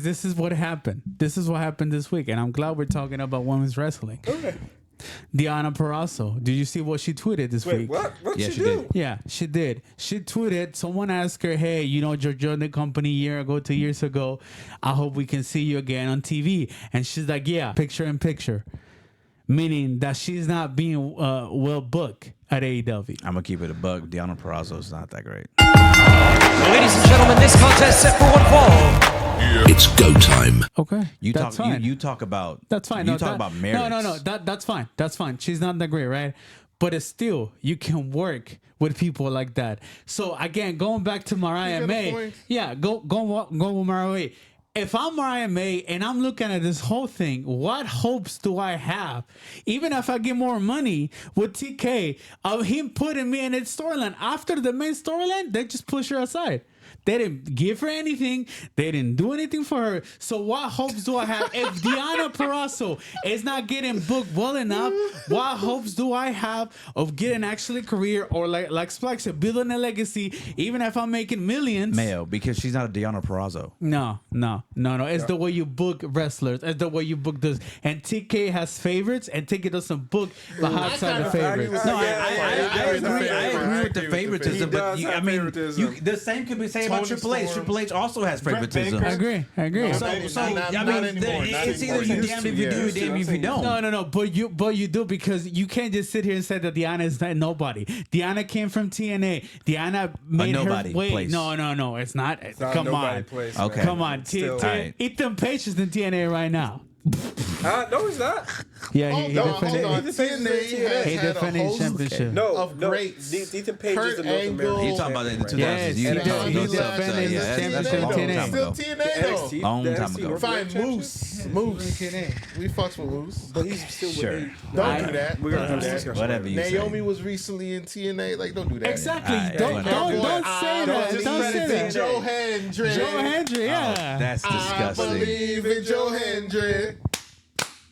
This is what happened. This is what happened this week, and I'm glad we're talking about women's wrestling. Okay. Deonna Purrazzo. Did you see what she tweeted this week? What? What Yeah, she she do? did. Yeah, she did. She tweeted, someone asked her, hey, you joined the company a year ago, 2 years ago. I hope we can see you again on TV. And she's like, yeah, picture in picture. Meaning that she's not being well booked at AEW. I'm gonna keep it a buck. Deonna Purrazzo is not that great. Ladies and gentlemen, this contest set for one fall. It's go time. Okay, You that's talk. fine. You talk about. That's fine. You No, talk that- about merits. No. That's fine. That's fine. She's not that great, right? But it's still, you can work with people like that. So again, going back to Mariah got a May. point. Yeah, go with Mariah May. If I'm Mariah May and I'm looking at this whole thing, what hopes do I have? Even if I get more money with TK, of him putting me in its storyline. After the main storyline, they just push her aside. They didn't give her anything. They didn't do anything for her. So what hopes do I have? If Deonna Purrazzo is not getting booked well enough, what hopes do I have of getting actually a career or like Spike said, building a legacy, even if I'm making millions? Mayo, because she's not a Deonna Purrazzo. No. It's the way you book wrestlers. It's the way you book this. And TK has favorites, and TK doesn't book the outside of favorites. No, Yeah, I agree with the He favoritism, but does have favoritism. the same could be said about Tony Triple H. Storm. Triple H also has favoritism. I agree. So, Not anymore. it's either you damned if you do, you damned if you don't. No. But you do, because you can't just sit here and say that Deonna is not nobody. Deonna came from TNA. Deonna made nobody her way. place. No. It's not. not Come nobody on. place, Okay. man. Come on. Still- Alright. Ethan Page is in TNA right now. No, he's not. Yeah, Oh, he no, defended. hold on. TNA has He had a defended host championship. of No, greats. Ethan Page Kurt is the North Angle. American. You're talking about in the 2000s. Yes, You he know, did. those He stuff, defended yeah, his that's a championship long TNA. time Still ago. TNA though. Long time ago. Fine, Moose. We fucks with Moose. But he's still with Sure. AEW. Don't do that. We're gonna have this Don't do discussion. Whatever you Naomi say. was recently in TNA. Like, don't do that. Exactly. Alright, Don't whatever. say that. Don't say that. Joe Hendry. Joe Hendry, yeah. That's I disgusting. believe in Joe Hendry.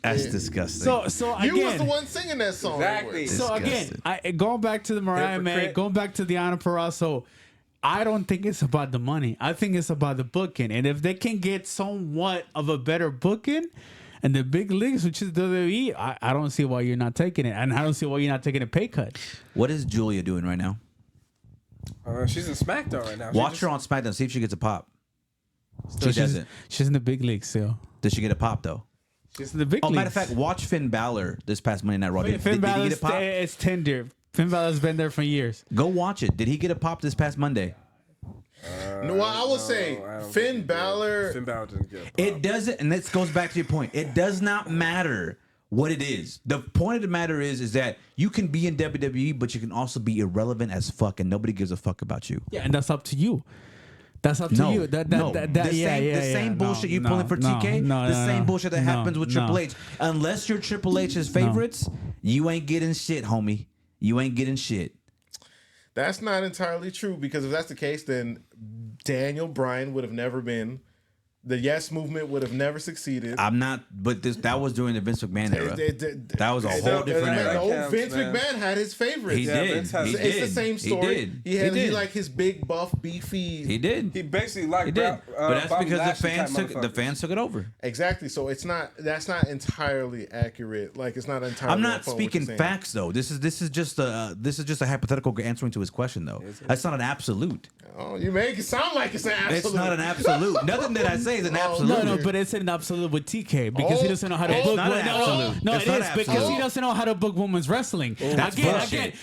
That's disgusting. So You was the again. one singing that song. Exactly. So again, Disgusting. going back to the Mariah May, Hypocrite. going back to Deonna Purrazzo, I don't think it's about the money. I think it's about the booking. And if they can get somewhat of a better booking in the big leagues, which is WWE, I don't see why you're not taking it. And I don't see why you're not taking a pay cut. What is Julia doing right now? She's in SmackDown right now. She Watch just- her on SmackDown. See if she gets a pop. So She doesn't. She's in the big leagues still. Does she get a pop though? She's in the big Oh, leagues. matter of fact, watch Finn Balor this past Monday Night Raw. Did Finn he get a Balor's pop? it's tender. Finn Balor's been there for years. Go watch it. Did he get a pop this past Monday? No, I will say I don't Finn think he did. Balor. Finn Balor didn't get a pop. It doesn't, and this goes back to your point. It does not matter what it is. The point of the matter is that you can be in WWE, but you can also be irrelevant as fuck, and nobody gives a fuck about you. Yeah, and that's up to you. That's up to No, you. That no. the same bullshit you pulling for TK, the same bullshit that happens with Triple H. Unless you're Triple H's favorites, you ain't getting shit, homie. You ain't getting shit. That's not entirely true, because if that's the case, then Daniel Bryan would have never been. The Yes Movement would have never succeeded. I'm not, but that was during the Vince McMahon era. That was a It- whole it- different no, era. Vince man. McMahon had his favorites. He Yeah, did. Vince has- He It's did. the same He story. did. He had He he did. like his big buff beefy. He did. He basically like He did. But that's Bobby because Lashley type the motherfuckers. fans took it over. Exactly. So that's not entirely accurate. Like, it's not entirely. I'm not on point what speaking you're saying. facts though. This is just a hypothetical answering to his question though. That's not an absolute. Oh, you make it sound like it's an absolute. It's not an absolute. Nothing that I say is an absolute. No, but it's an absolute with TK because he doesn't know how to book. not an absolute. No, It's it not is because absolute. he doesn't know how to book women's wrestling. That's bullshit.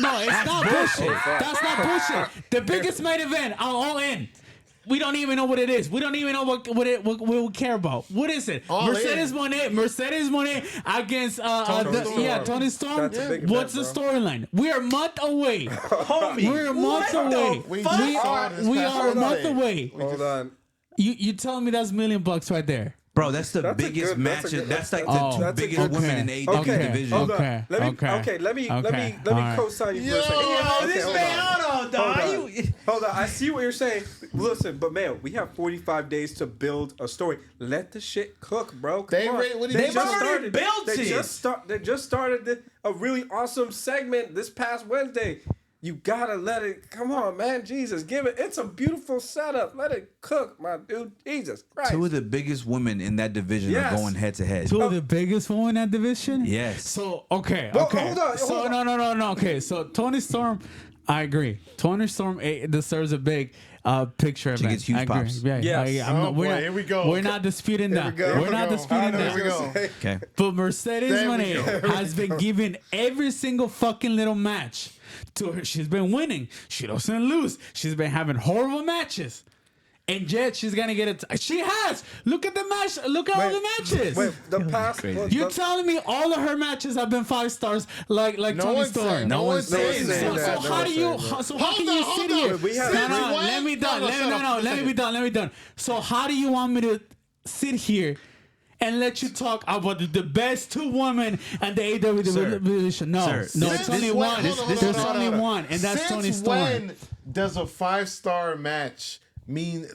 No, it's not bullshit. That's not bullshit. The biggest main event, All In. We don't even know what it is. We don't even know what we care about. What is it? All Mercedes Moné against Storm. Toni Storm. That's a big What's event, the storyline? We are a month away. Homie, We're a month away. We We are a month away. Hold on. You telling me that's $1 million right there? Bro, that's the That's a biggest good- match. that's a good- That's like Oh, the that's two a biggest good- women in okay. the AEW Okay. division. Hold on. Okay, Let me okay. let me Okay. let me Alright. co-sign you for a Yo, second. this Okay, man- hold on, dog. Hold on. Hold on. I see what you're saying. Listen, but man, we have 45 days to build a story. Let the shit cook, bro. Come They on. re- what do you They've mean? already built They it. just started a really awesome segment this past Wednesday. You gotta let it. Come on, man. Jesus, give it. It's a beautiful setup. Let it cook, my dude. Jesus Christ. Two of the biggest women in that division Yes. are going head to head. Two of the biggest women in that division? Yes. So, okay. Well, okay. hold on, So, hold on. no. Okay. So, Toni Storm, I agree. Toni Storm deserves a big picture She event. gets huge I agree. pops. Yeah, Yes. I'm Oh, not, boy, we're not, here we go. We're not disputing that. we go. We're Here not we go. disputing Here we that. go. Okay. But Mercedes There we Moné go. has been given every single fucking little match to her. She's been winning. She doesn't lose. She's been having horrible matches. And yet she's gonna get it. She has. Look at the match. Look at all the matches. Wait, the past. Crazy. well, You're the- telling me all of her matches have been 5 stars, like No Toni one's Storm. saying. No one's saying saying that. So No how one's do you? saying that. So how can Hold you on, sit hold here? on. We have- No, Since no. when? Let me done. No, Let shut me up. no. Let me be done. Let me done. So how do you want me to sit here and let you talk about the best 2 women and the AEW division? No, Sir. no. Since It's only when- one. hold on, There's hold on, only hold on. one, and that's Since Toni Storm. when does a 5-star match mean?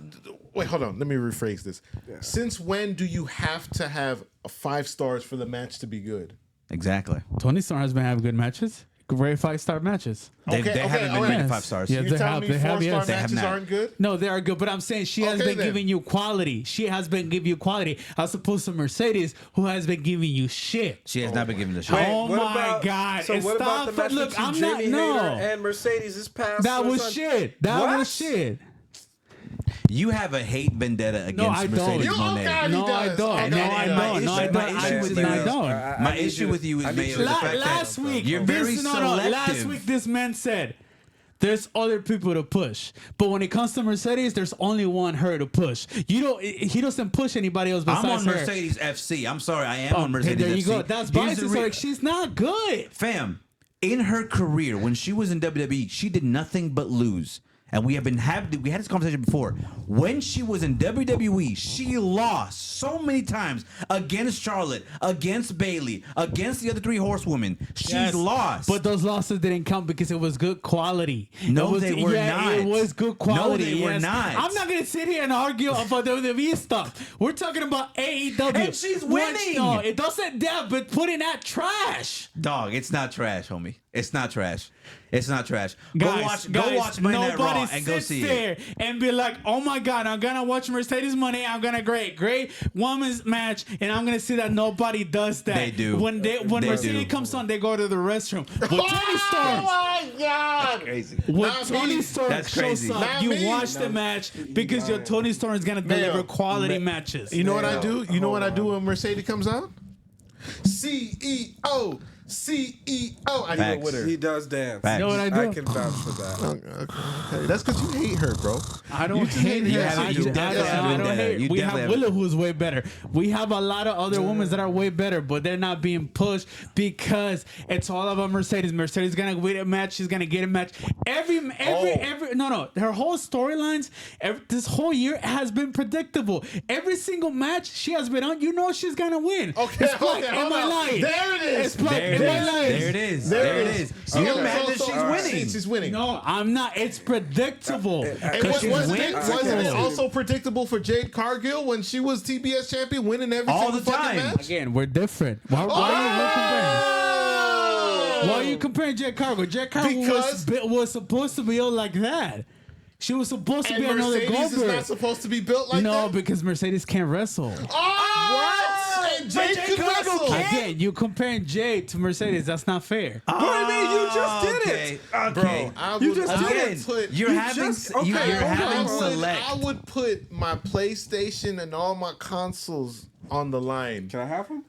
Wait, hold on. Let me rephrase this. Since when do you have to have a 5 stars for the match to be good? Exactly. Toni Storm has been having good matches. Great 5-star matches. They Okay, haven't been okay. many Yes. 5 stars. Yeah, You're they telling have. me They have. 4-star Yes. They have matches not. aren't good? No, they are good, but I'm saying she has Okay, been then. giving you quality. She has been giving you quality, as opposed to Mercedes, who has been giving you shit. She has not been given the shot. Wait. Oh what my about- God. So what about the Stop. match Look, between I'm not- Jamie no. Hayter and Mercedes this past? That was Sunday? shit. That What? was shit. You have a hate vendetta against No, I don't. Mercedes You- Moné. okay. No, He I does. don't. And No, then I my don't. No, I issue- my don't. issue with I you- don't. My issue with you is Mayo is the fact Last that week, you're very selective. last week, this man said, there's other people to push, but when it comes to Mercedes, there's only one her to push. You don't. He doesn't push anybody else besides I'm on her. Mercedes FC. I'm sorry, I am on Okay, Mercedes there you FC. go. That's Here's biased. the So re- like, she's not good. Fam, in her career, when she was in WWE, she did nothing but lose. And we had this conversation before. When she was in WWE, she lost so many times against Charlotte, against Bayley, against the other 3 horsewomen. She's Yes, lost. But those losses didn't count because it was good quality. No, It was, they were not. It was good quality. No, they were yes. not. I'm not gonna sit here and argue about WWE stuff. We're talking about AEW. And she's Which, winning. no, it doesn't. But putting that trash. Dog, it's not trash, homie. It's not trash. It's not trash. Guys, Go watch Monday Night Raw nobody and go sits see there it. and be like, "Oh my God, I'm gonna watch Mercedes Moné. I'm gonna great women's match, and I'm gonna see that nobody does that." They do. When They Mercedes do. comes on, they go to the restroom. But Toni Storm. my God! Crazy. When Not Toni me. Storm That's shows crazy. up, Not you me. watch the match because your Toni Storm is gonna deliver quality matches. You know what I do? You know what I do when Mercedes comes out? CEO. I do it Facts. with her. He does dance. Facts. You know what I do? I can vouch for that. Okay, that's because you hate her, bro. I don't You just hate hate her. her. I You don't definitely have I don't that. hate. You We definitely have have Willow who's way better. We have a lot of other women that are way better, but they're not being pushed because it's all about Mercedes. Mercedes is gonna win a match. She's gonna get a match. Every no. Her whole storylines this whole year has been predictable. Every single match she has been on, you know she's gonna win. Okay, It's like, okay, am hold I on. lying? There it is. It's like, There it am I is. lying? There it is. There There it it is. is. You're mad that she's winning. She's winning. No, I'm not. It's predictable. And Because she's wasn't winning. it also predictable for Jade Cargill when she was TBS champion, winning every All single the fucking time. match? Again, we're different. Why are you comparing Jet Cargo? Jet Cargo was supposed to be like that. She was supposed to And be another Mercedes is Goldberg. not supposed to be built like No, that? because Mercedes can't wrestle. Oh, what? And Jade can wrestle. Again, you comparing Jade to Mercedes. That's not fair. What do you mean? You just did it. Okay. I You would, just I did would it. put, You're You having just- you're okay, hold having on. select. I would put my PlayStation and all my consoles on the line. Can I have him?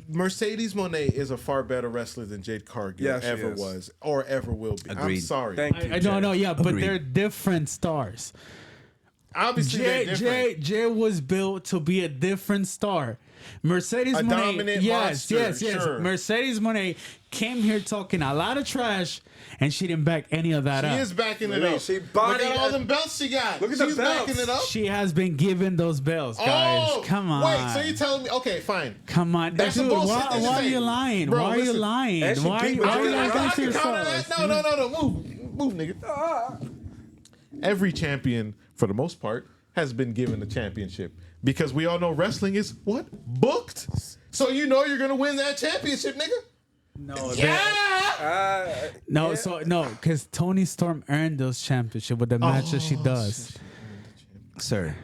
Mercedes Moné is a far better wrestler than Jade Cargill Yeah, she ever is. was or ever will be. I'm Agreed. sorry. Thank you. I don't know. Yeah, but Agreed. they're different stars. Obviously, they're different. Jay was built to be a different star. Mercedes A Moné, dominant monster, yes. sure. Mercedes Moné came here talking a lot of trash, and she didn't back any of that She up. is backing it Wait, up. she Look bodied at all it. them belts she got. Look at the She's belts. backing it up. She has been given those bells, guys. Oh, Come on. Wait, so you're telling me? Okay, fine. Come on, That's dude. some bullshit Why that you're are you saying. lying? Bro, why are you listen. lying? And she Why are beat you? Why are you Mercedes. lying I against can counter yourself? that. No, move, nigga. Every champion, for the most part, has been given a championship because we all know wrestling is what booked. So you know you're gonna win that championship, nigga. No, Uh, no, yeah. so no, because Toni Storm earned those championships with the matches she does. Sir,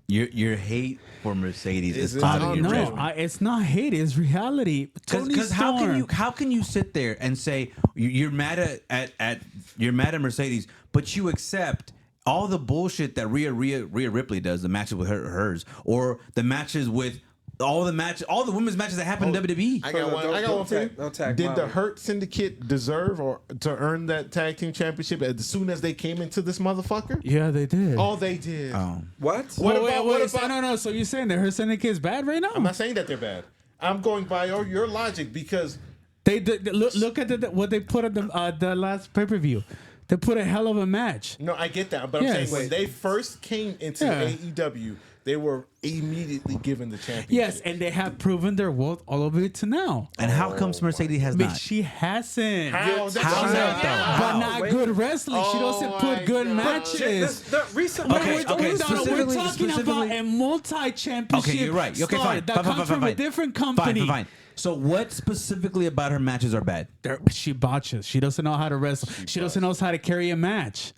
your hate for Mercedes Is is it clouding your unreal? judgment. It's not hate, it's reality. Toni Because how can Storm. how can you sit there and say you're mad at you're mad at Mercedes, but you accept all the bullshit that Rhea Ripley does, the matches with hers, or the matches with all the women's matches that happen in WWE. I got one. I got one for you. Don't tag Did the Molly. Hurt Syndicate deserve or to earn that tag team championship as soon as they came into this motherfucker? Yeah, they did. Oh, they did. What? What wait, about? wait, What so, about? no, so you're saying that her syndicate is bad right now? I'm not saying that they're bad. I'm going by your logic because They look at what they put at the last pay-per-view. They put a hell of a match. no, I get that, but I'm Yes. saying when they first came into Yeah. AEW, they were immediately given the championship. Yes, and they have proven their worth all the way to now. And how comes Mercedes has But not? she hasn't. How? That's How what I'm not, saying. though? But not Wait. good wrestling. She doesn't Oh put my good God. matches. The recent Okay, match- okay, We're specifically- talking about specifically- a multi-championship Okay, you're right. Okay, star fine. that Fine, comes fine, from fine, a different fine. company. Fine. So what specifically about her matches are bad? She botches. She doesn't know how to wrestle. She doesn't know how to carry a match.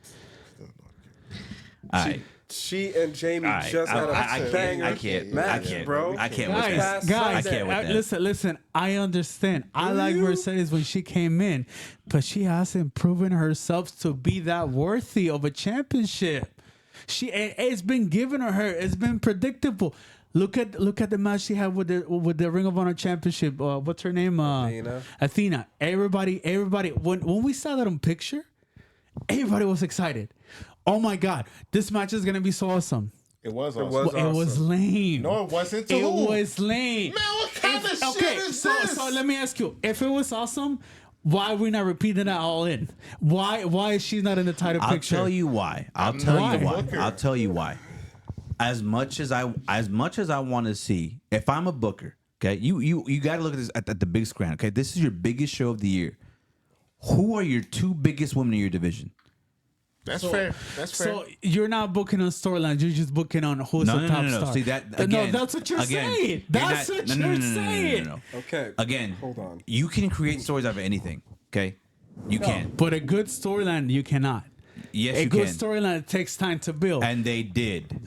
She and Jamie Alright, just had a I banger can't, match, bro. I can't with Guys, that. guys, I can't with that. listen. I understand. I like Mercedes when she came in, but she hasn't proven herself to be that worthy of a championship. It's been given to her. It's been predictable. Look at the match she had with the Ring of Honor championship. What's her name? Athena. Everybody. When we saw that on picture, everybody was excited. Oh my God, this match is gonna be so awesome. It was awesome. was It was awesome. lame. No, it wasn't. To It who? was lame. Man, what kind of Okay, shit is so this? so let me ask you: if it was awesome, why are we not repeating that all in? Why is she not in the title I'll picture? tell you why. I'll I'm tell not you a why. booker. I'll tell you why. As much as I want to see, if I'm a booker, okay, you got to look at this at the big screen. Okay, this is your biggest show of the year. Who are your two biggest women in your division? That's fair. That's fair. So you're not booking on storylines; you're just booking on who's the top star. See that No, again? that's what you're again, saying. That's what you're saying. Okay. Again, Hold on. You can create stories out of anything. Okay, you can. But a good storyline, you cannot. Yes, A you good can. storyline takes time to build. And they did.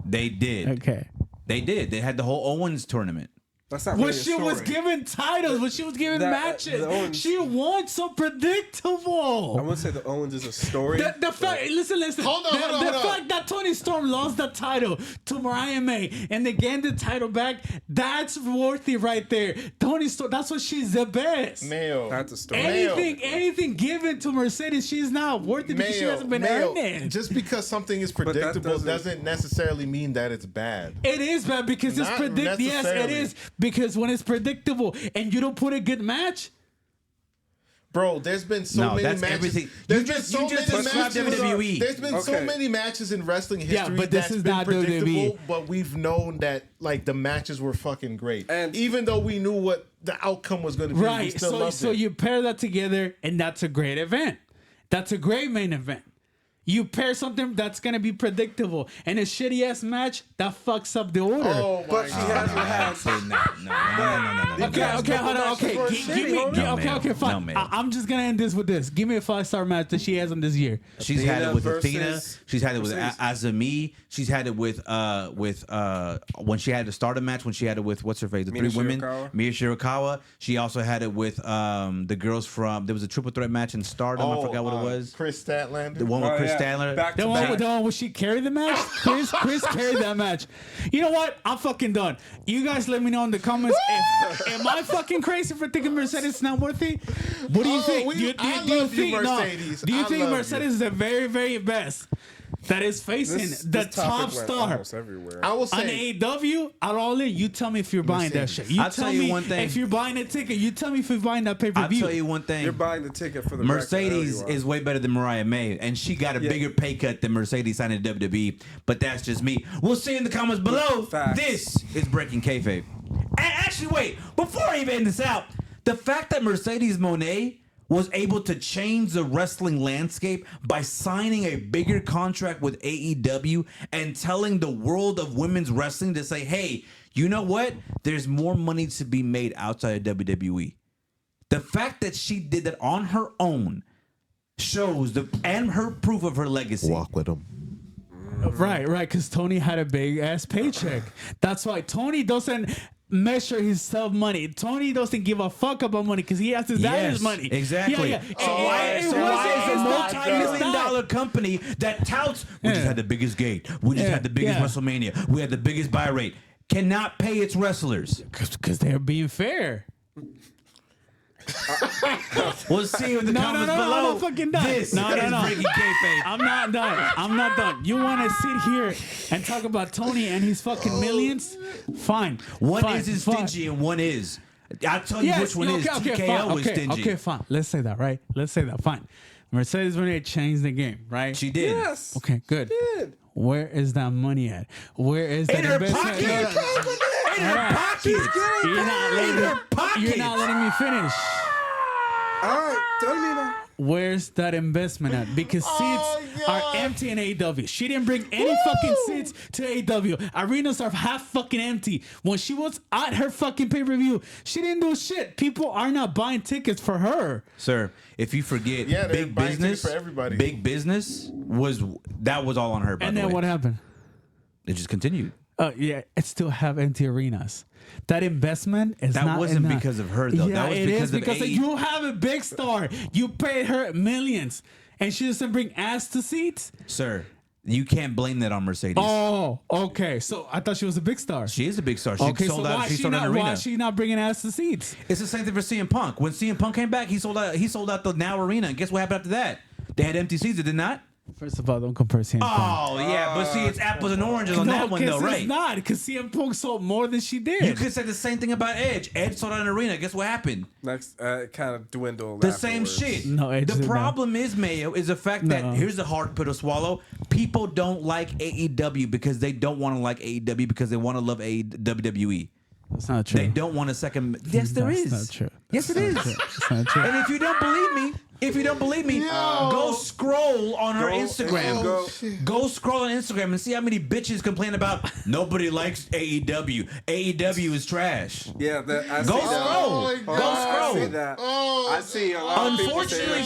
They did. Okay. They did. They had the whole Owens tournament. That's not When really a she was story. given titles, when she was given That- matches, the Owens- she won so predictable. I wouldn't say the Owens is a story. The fact, listen. Hold on, the hold on, the hold on. fact that Toni Storm lost the title to Mariah May and they gained the title back, that's worthy right there. Toni Storm, that's what she's the best. Mayo. That's a story. Anything given to Mercedes, she's not worthy because she hasn't been earning. Just because something is that predictable doesn't- doesn't necessarily mean that it's bad. It is bad because it's Not predictable. Yes, it necessarily. is because when it's predictable and you don't put a good match. Bro, there's been so No, many that's matches. everything. There's You been just- so you just many described matches. WWE. There's been so Okay. many matches in wrestling history Yeah, but this that's is been not predictable, WWE. but we've known that like the matches were fucking great. And- even though we knew what the outcome was going to be, we Right. still loved So it. you pair that together, and that's a great event. That's a great main event. You pair something that's gonna be predictable, and a shitty ass match that fucks up the order. Oh my But she hasn't had. No. Okay, hold on. Okay, were give shitty, me. homie. Okay, fine. No, man. I'm just gonna end this with this. Give me a 5-star match that she has on this year. She's had it with Athena. versus She's had it with Mercedes. Azumi. She's had it with when she had to start a match. When she had it with what's her face, the Mina three women, Shirakawa. Mia Shirakawa. She also had it with the girls from. There was a triple threat match in Stardom. I forgot what it was. Chris Statlander. The one with Oh, Chris yeah. Statler. Back to The back. one where she carried the match. Chris carried that match. You know what? I'm fucking done. You guys let me know in the comments. Am I fucking crazy for thinking Mercedes is not worthy? What do you Oh, think? I love you, Mercedes. Do you I think love Mercedes you. is the very, very best that is facing the This top topic went star? almost everywhere. I will On say, AEW, at all in, you tell me if you're buying that shit. You I'll tell tell you me one thing. if you're buying a ticket. You tell me if you're buying that pay per I'll view. tell you one thing. You're buying the ticket for the Mercedes record. is way better than Mariah May, and she got a bigger pay cut than Mercedes signed in WWE. But that's just me. We'll see in the comments below. Facts. This is Breaking Kayfabe. And actually, wait, before I even end this out, the fact that Mercedes Moné was able to change the wrestling landscape by signing a bigger contract with AEW and telling the world of women's wrestling to say, hey, you know what? There's more money to be made outside of WWE. The fact that she did that on her own shows and her proof of her legacy. Walk with him. Right, because Tony had a big ass paycheck. That's why Tony doesn't measure his self money. Tony doesn't give a fuck about money because he has his daddy's money. Exactly. Yeah. So why is a multi-million-dollar company that touts, we just had the biggest gate, we just had the biggest WrestleMania, we had the biggest buy rate, cannot pay its wrestlers? Because they're being fair. We'll see you in the comments below. I'm not fucking done. This no. is Breaking Kayfabe. I'm not done. You want to sit here and talk about Tony and his fucking millions? Fine. One is stingy and one is. I'll tell you which one is. TKO is stingy. Okay, fine. Let's say that, right? Let's say that. Fine. Mercedes Moné changed the game, right? She did. Yes. Okay, good. Did. Where is that money at? Where is that In her investment? pocket. In her pocket. You're not letting me finish. All right, tell me now. Where's that investment at? Because seats are empty in AEW. She didn't bring any fucking seats to AEW. Arenas are half fucking empty. When she was at her fucking pay-per-view, she didn't do shit. People are not buying tickets for her. Sir, if you forget, they're big buying business tickets for everybody. Big business was all on her. By And the then way. what happened? It just continued. Yeah, it still have empty arenas. That investment is That not wasn't enough. because of her, though. Yeah, That was it because is of because AE. you have a big star. You paid her millions, and she doesn't bring ass to seats. Sir, you can't blame that on Mercedes. Oh, okay. So I thought she was a big star. She is a big star. She Okay, sold so out. why She is she sold out not? an Why arena. is she not bringing ass to seats? It's the same thing for CM Punk. When CM Punk came back, he sold out. He sold out the Now Arena. And guess what happened after that? They had empty seats. Did they not? First of all, don't compare CM Punk. Oh yeah, but see, it's apples and oranges on that one, though, right? It's not because CM Punk sold more than she did. You could say the same thing about Edge. Edge sold out an arena. Guess what happened? Next, kind of dwindled. The same afterwards. shit. No, Edge the did not. problem is, Mayo, is the fact that here's the hard pill to swallow. People don't like AEW because they don't want to like AEW because they want to love WWE. That's not true. They don't want a second. Yes, there That's is. not true. Yes, it is. That's not true. And if you don't believe me, go scroll on her Instagram. Go scroll on Instagram and see how many bitches complain about nobody likes AEW. AEW is trash. Yeah, I Go see that. scroll. my Go God. I see scroll. that. I see a lot of people say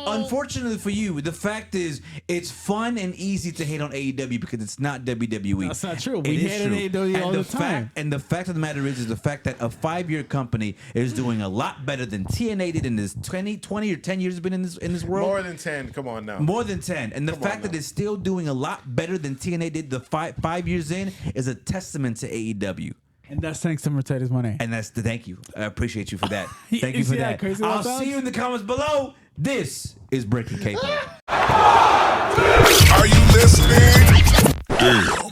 Unfortunately for you, the fact is it's fun and easy to hate on AEW because it's not WWE. That's not true. We It is hate on true. AEW all And the time. And the fact of the matter is the fact that a 5-year company is doing a lot better than TNA did in this 20 or 10 years has been in this world. More than 10. Come on now. More than 10. And the Come fact on that now. it's still doing a lot better than TNA did the 5 years in is a testament to AEW. And that's thanks to Mercedes Moné. And that's the thank you. I appreciate you for that. You Thank you for see that that. crazy I'll little see you in the comments below. This is Breaking Kayfabe. Are you listening? Damn.